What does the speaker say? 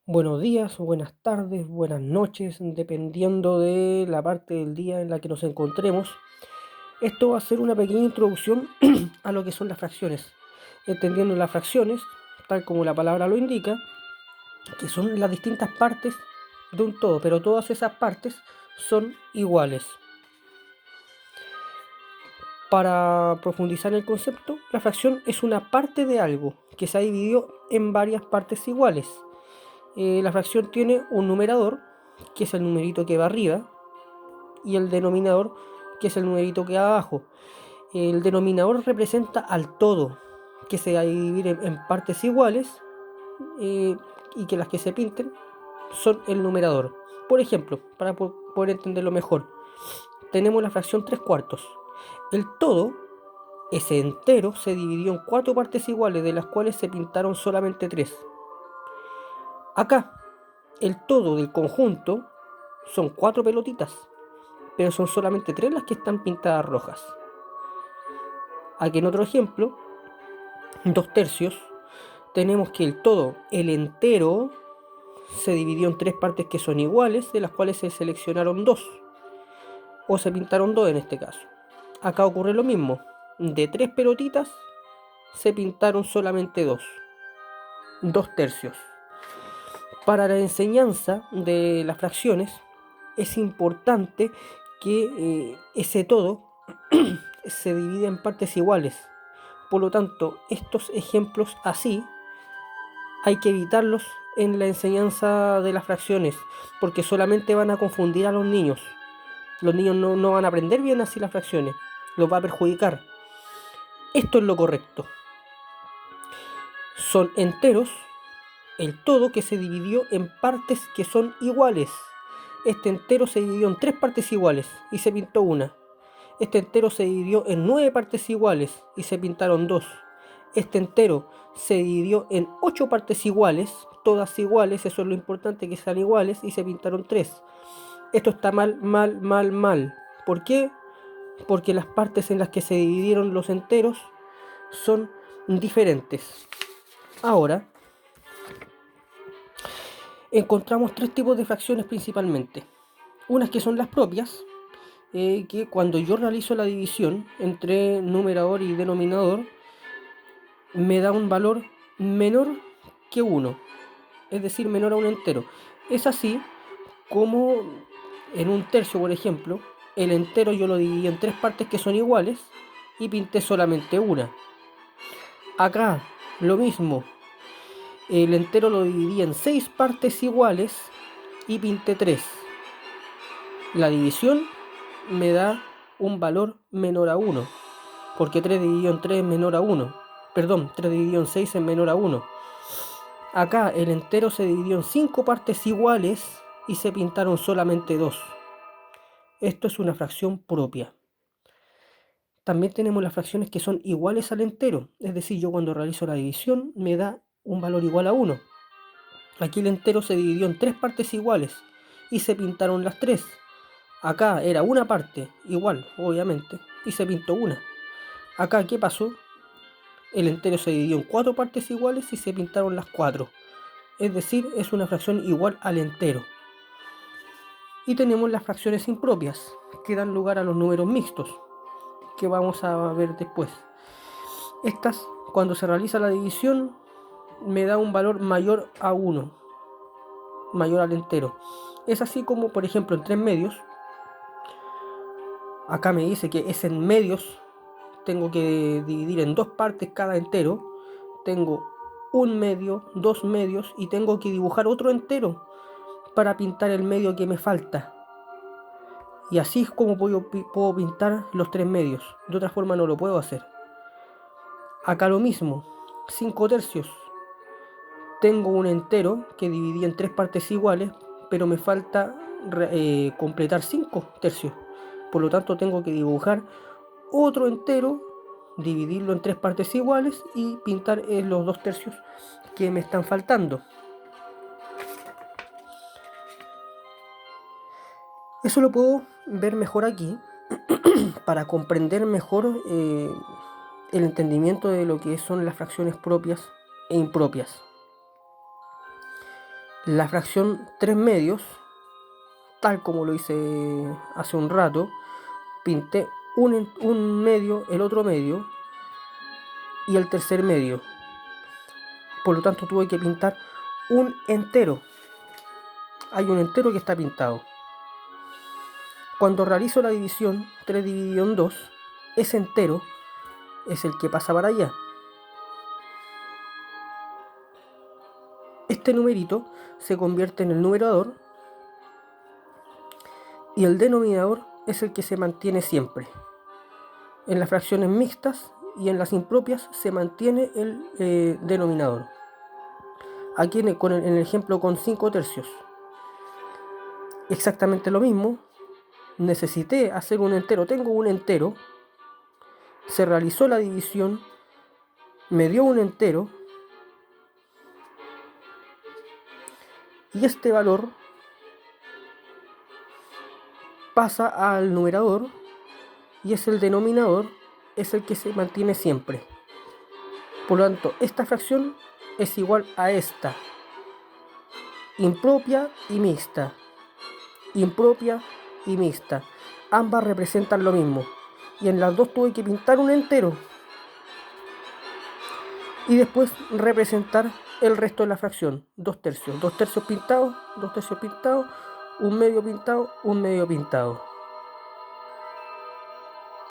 Buenos días, buenas tardes, buenas noches, dependiendo de la parte del día en la que nos encontremos. Esto va a ser una pequeña introducción a lo que son las fracciones, entendiendo las fracciones, tal como la palabra lo indica, que son las distintas partes de un todo, pero todas esas partes son iguales. Para profundizar en el concepto, la fracción es una parte de algo que se ha dividido en varias partes iguales. La fracción tiene un numerador, que es el numerito que va arriba, y el denominador, que es el numerito que va abajo. El denominador representa al todo, que se va a dividir en partes iguales, eh, y que las que se pinten son el numerador. Por ejemplo, para poder entenderlo mejor, tenemos la fracción 3 cuartos. El todo, ese entero, se dividió en 4 partes iguales, de las cuales se pintaron solamente 3. Acá, el todo del conjunto son 4 pelotitas, pero son solamente 3 las que están pintadas rojas. Aquí en otro ejemplo, 2 tercios, tenemos que el todo, el entero, se dividió en 3 partes que son iguales, de las cuales se seleccionaron 2, o se pintaron 2 en este caso. Acá ocurre lo mismo, de 3 pelotitas se pintaron solamente 2 tercios. Para la enseñanza de las fracciones es importante que ese todo se divide en partes iguales. Por lo tanto, estos ejemplos así hay que evitarlos en la enseñanza de las fracciones, porque solamente van a confundir a los niños. Los niños no van a aprender bien así las fracciones, los va a perjudicar. Esto es lo correcto. Son enteros el todo que se dividió en partes que son iguales. Este entero se dividió en 3 partes iguales y se pintó una. Este entero se dividió en 9 partes iguales y se pintaron 2. Este entero se dividió en 8 partes iguales, todas iguales, eso es lo importante, que sean iguales, y se pintaron 3. Esto está mal, mal, mal, mal. ¿Por qué? Porque las partes en las que se dividieron los enteros son diferentes. Ahora, encontramos 3 tipos de fracciones principalmente. Unas que son las propias, que cuando yo realizo la división entre numerador y denominador, me da un valor menor que 1, es decir, menor a un entero. Es así como en un tercio, por ejemplo, el entero yo lo dividí en 3 partes que son iguales y pinté solamente una. Acá lo mismo, el entero lo dividí en 6 partes iguales y pinté 3. La división me da un valor menor a 1, porque 3 dividido en 3 es menor a 1. Perdón, 3 dividido en 6 es menor a 1. Acá el entero se dividió en 5 partes iguales y se pintaron solamente 2. Esto es una fracción propia. También tenemos las fracciones que son iguales al entero, es decir, yo cuando realizo la división me da un valor igual a 1. Aquí el entero se dividió en 3 partes iguales y se pintaron las 3. Acá era una parte igual, obviamente, y se pintó una. Acá, ¿qué pasó? El entero se dividió en 4 partes iguales y se pintaron las 4. Es decir, es una fracción igual al entero. Y tenemos las fracciones impropias, que dan lugar a los números mixtos, que vamos a ver después. Estas, cuando se realiza la división, me da un valor mayor a 1, mayor al entero. Es así como, por ejemplo, en 3 medios, acá me dice que es en medios, tengo que dividir en 2 partes cada entero. Tengo un medio, 2 medios y tengo que dibujar otro entero para pintar el medio que me falta. Y así es como puedo pintar los 3 medios. De otra forma no lo puedo hacer. Acá lo mismo, 5 tercios. Tengo un entero que dividí en 3 partes iguales, pero me falta completar 5 tercios. Por lo tanto tengo que dibujar otro entero, dividirlo en 3 partes iguales y pintar los 2 tercios que me están faltando. Eso lo puedo ver mejor aquí para comprender mejor el entendimiento de lo que son las fracciones propias e impropias. la fracción 3 medios, tal como lo hice hace un rato. Pinté un medio, el otro medio y el tercer medio. Por lo tanto tuve que pintar un entero. Hay un entero que está pintado. Cuando realizo la división, 3 dividido en 2, ese entero es el que pasa para allá. Este numerito se convierte en el numerador y el denominador es el que se mantiene siempre. En las fracciones mixtas y en las impropias se mantiene el denominador. Aquí en el ejemplo con 5 tercios. Exactamente lo mismo. Necesité hacer un entero. Tengo un entero. Se realizó la división. Me dio un entero. Y este valor pasa al numerador. Y es el denominador. Es el que se mantiene siempre. Por lo tanto, esta fracción es igual a esta. Impropia y mixta. Impropia y mixta. Ambas representan lo mismo. Y en las dos tuve que pintar un entero. Y después representar el resto de la fracción. 2 tercios. 2 tercios pintados, 2 tercios pintados, un medio pintado, un medio pintado.